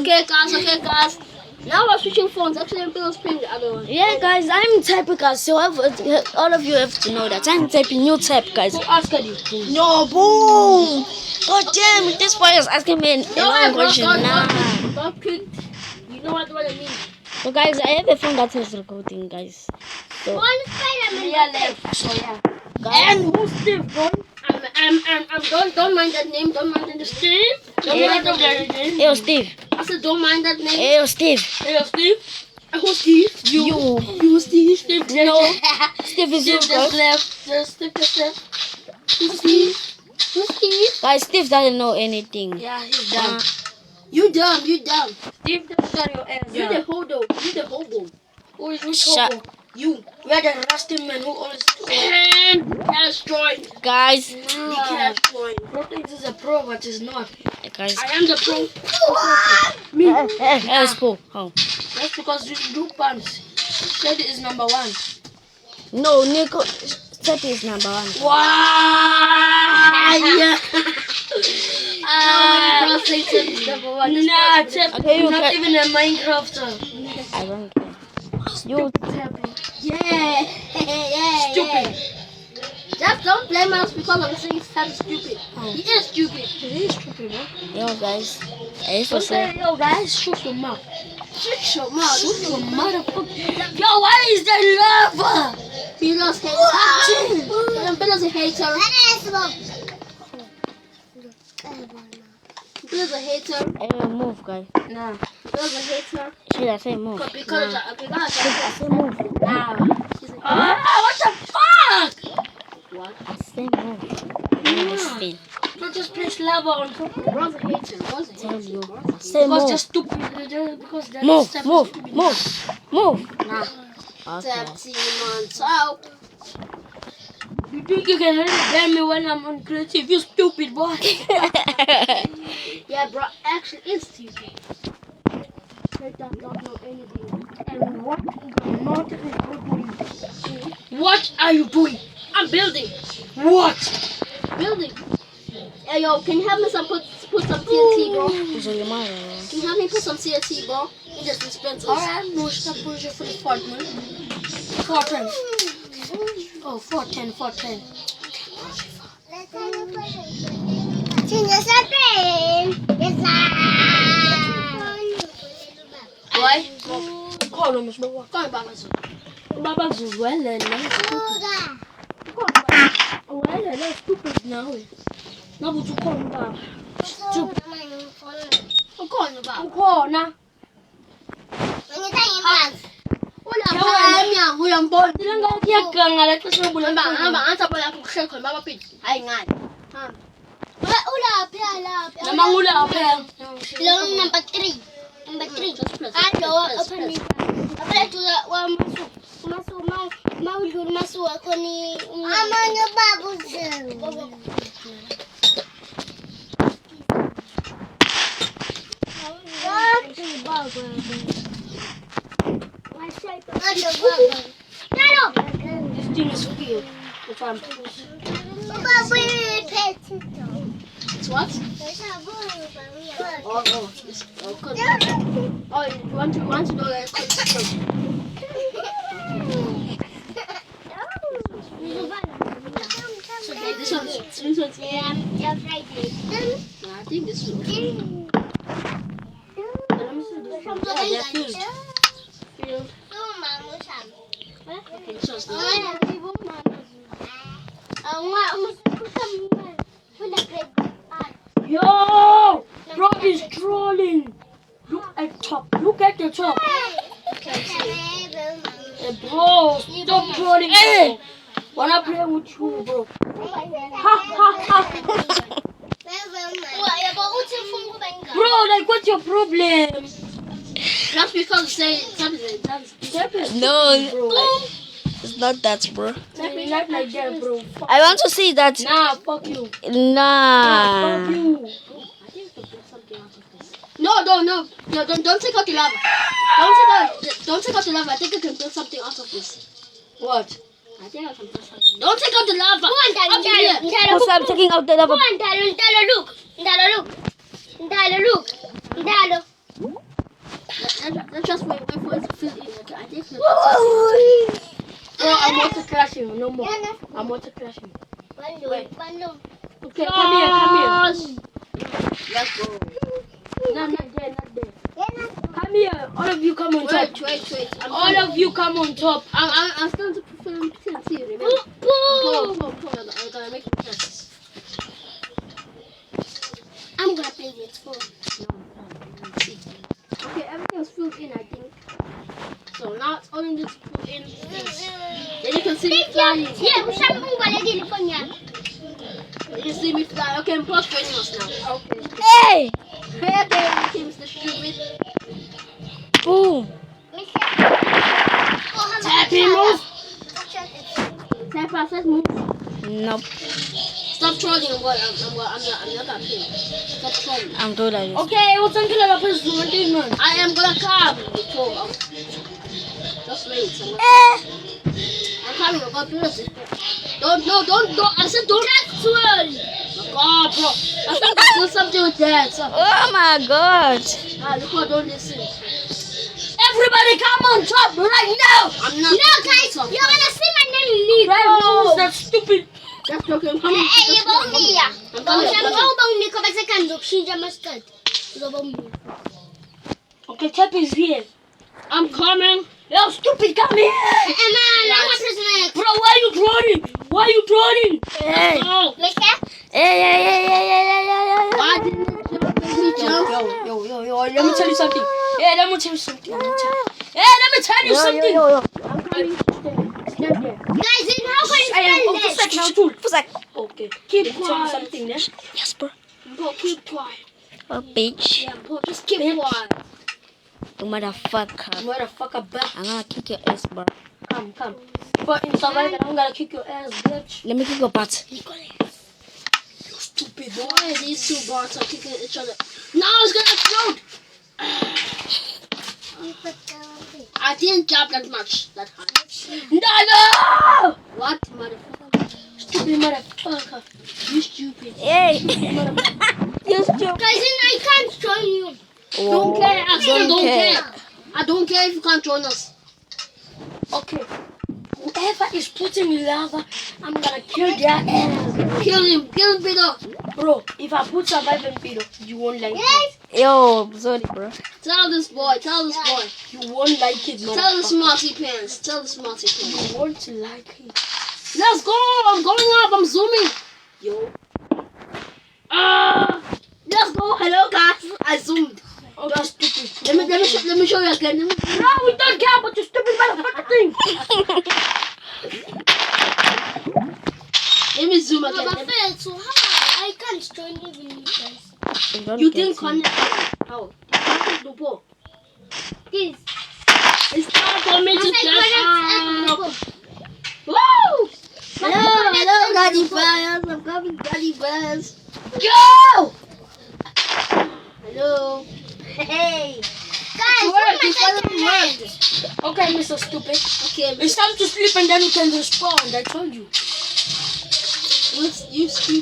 Okay, guys. Now we're switching phones. Actually, I'm still playing the other one. Yeah, guys, I'm typing, guys. So all of you have to know that I'm typing. You type, guys. Who asked you? No, boom. God damn it! This boy is asking me a long question. Nah. Stop kidding. You know what I mean. So, guys, I have a phone that is recording, guys. So, One Spider-Man. Yeah, left. So yeah. guys, And who's Steve? Don't mind that name. Don't mind that Steve. Don't mind that name. hey, Steve. I said don't mind that name. Hey, Steve. Hey, Steve. Who's Steve? You Steve. Steve. No. Steve is you, Steve just guys. left. Steve just left. Who's Steve? Who's Steve? Guys, Steve doesn't know anything. Yeah, he's dumb. You dumb. Steve, just shut your ass You up. the hobo. Who's Shut. hobo? You. You're the rusty man who always And destroyed. Guys, He can't destroy. Bro thinks he's a pro, but he's not. guys. I am the pro. Hey, Spool. Oh. That's because you do pants. Shady is number one. No, Nico. Step is number one. Wow. Yeah. Nah, Chep, Okay, you not can- even a Minecrafter. I don't care. You. Yeah. Stupid. Just don't blame us because I'm saying he's stupid. He is stupid. He is stupid, bro. Yo, guys. I used to Don't say. say, yo, guys, shut your mouth. Shut your mouth. Shut your motherfucker. Yo, why is that lava? Belo's hater. Belo's a hater. Belo's a hater. Hey, move, guys. Nah. Belo's a hater. Should I say move? Because I say move. What the fuck? I say move. Spin. Don't just place lava on top. Belo's a hater. Belo's a Tell hater. you. Say Because they're move. stupid. Because they're Move, stupid. move, move, move. Nah. Okay. 17 months out. You think you can really ban me when I'm on creative? You stupid boy. Yeah, bro. Actually, it's stupid. They don't know anything. And what is doing? What are you doing? I'm building. What? Building. Hey, yo, can you help me put some TNT, bro? So your mother. Can you help me put some TNT, bro? In this dispensers. Alright, no, stop pushing for the fort, man. 410. Oh, 410, 410. Why? Call him, Mr. Baba. Come back, let's Baba Zuzuela, Well, stupid now. Now, but you call him Baba. Stupid. I'm calling you back. Call now. Ulang ball. Ilang kaya ka nga, like, kasi bulan Namba, anta bola aku share kon baba pit. Ay ngan. Namang ula ako yan. Number 3. Number 3. Hello, open me. Apa tu masuk ako ni Amanya bagus. This thing is weird. That's why I'm It's what? Oh, it's good. Oh, you want to know that? Okay, this one's I think this one. Yeah, they're fused. Filled. Okay, so it's not. Yo! Bro is trolling. Look at top. Look at the top. Hey, bro, stop trolling. Hey! Wanna play with you, bro? Ha ha ha. Bro, like, what's your problem? Just because say something. No, Bro. it's not that, bro. Type it like that, bro. Fuck. I want to see that. Nah, fuck you. Nah. Fuck you. I think I can build something out of this. No, don't take out the lava. Don't take out the lava. I think I can build something out of this. What? I think I can build something. Don't take out the lava. Because I'm taking out the lava. Look. crashing no more. Yan na. I'm water crashing. Balong, balong. Okay, come here, come here. Let's go. No, not there, not there. Yan na. Come here. All of you come on top. Wait. All of you come on top. I'm still to film see, remember? Poo. Pull. I'm gonna make it practice. I'm gonna play this phone. Okay, everything's filled in, I think. So now it's only just put in things. Then you can see me flying. Yeah, sabi mong wala din phone niya. You can see me fly. Okay, I'm plus training us now. Okay. Hey! Hey, okay, Mr. Stupid. Boom! Tappy move. Tap fast, let's move. Nope. Stop trolling. I'm not gonna pin. Stop trolling. I'm good at this. Okay, what's on killer person? What do you mean? I am gonna come before. Just wait. I'm coming. I'm gonna do this. Don't. I said don't. That's one. Oh, bro. I think I do something with that. So, Oh my god! look what, don't listen. Everybody come on top right now! I'm not. No, guys, you're gonna see my name leave. Right, that's stupid. That's okay. I'm coming. Eh, ibang niya. I'm Bang coming. siya mo bang ni ko ba sa kandok siya mustard. Ibang niya. Okay, Tap is here. I'm coming. Yo, stupid, come here! Emma, lang mo sa next. Bro, why you trolling? Why you trolling? Hey! Oh, Mika? Hey! why didn't you jump? Yo, let me tell you something. Hey, let me tell you something. Let me tell you something. I'm coming. Stand there. Guys, in how can you I am spell of this? the stool. Fusak! Okay, Keep let me tell you quiet. something, yeah? Yes, bro. Bro, keep quiet. Oh, bitch. Yeah, bro, just keep Bitch. quiet. You motherfucker. Motherfucker, back. I'm gonna kick your ass, bro. Come. But in survival, I'm gonna kick your ass, bitch. Let me kick your butt. You stupid boy. Why are these two bars are kicking each other? Now it's gonna explode. I didn't jump that much. That high. No! What, motherfucker? Stupid motherfucker. You stupid. Hey! Motherfucker. You stupid. Guys, I can't join you. Don't care. I still don't care. care. I don't care if you can't join us. Okay. Whoever is putting lava, I'm gonna kill their ass. Kill him, Peter. Bro, if I put survival video, you won't like it. Guys, Yo, sorry, bro. Tell this boy. You won't like it, Tell the motherfucker. smarty pants. You won't like it. Let's go. I'm going up. I'm zooming. Yo. Let's go. Hello, guys. I zoomed. Okay, stupid. Let me show you again. No, we don't care about your stupid motherfucker thing. Let me zoom Baba again. failed, so how? I can't join even you guys. You didn't connect. How? This. It's time for me to I jump up. connect. Woo! Hello, Daddy Bears. I'm coming, Daddy Bears. Yo! Hello. Hey. Guys, You oh finally my worked. Okay, Mr. Stupid. Okay, It's time to sleep and then we can respawn. I told you. you stupid.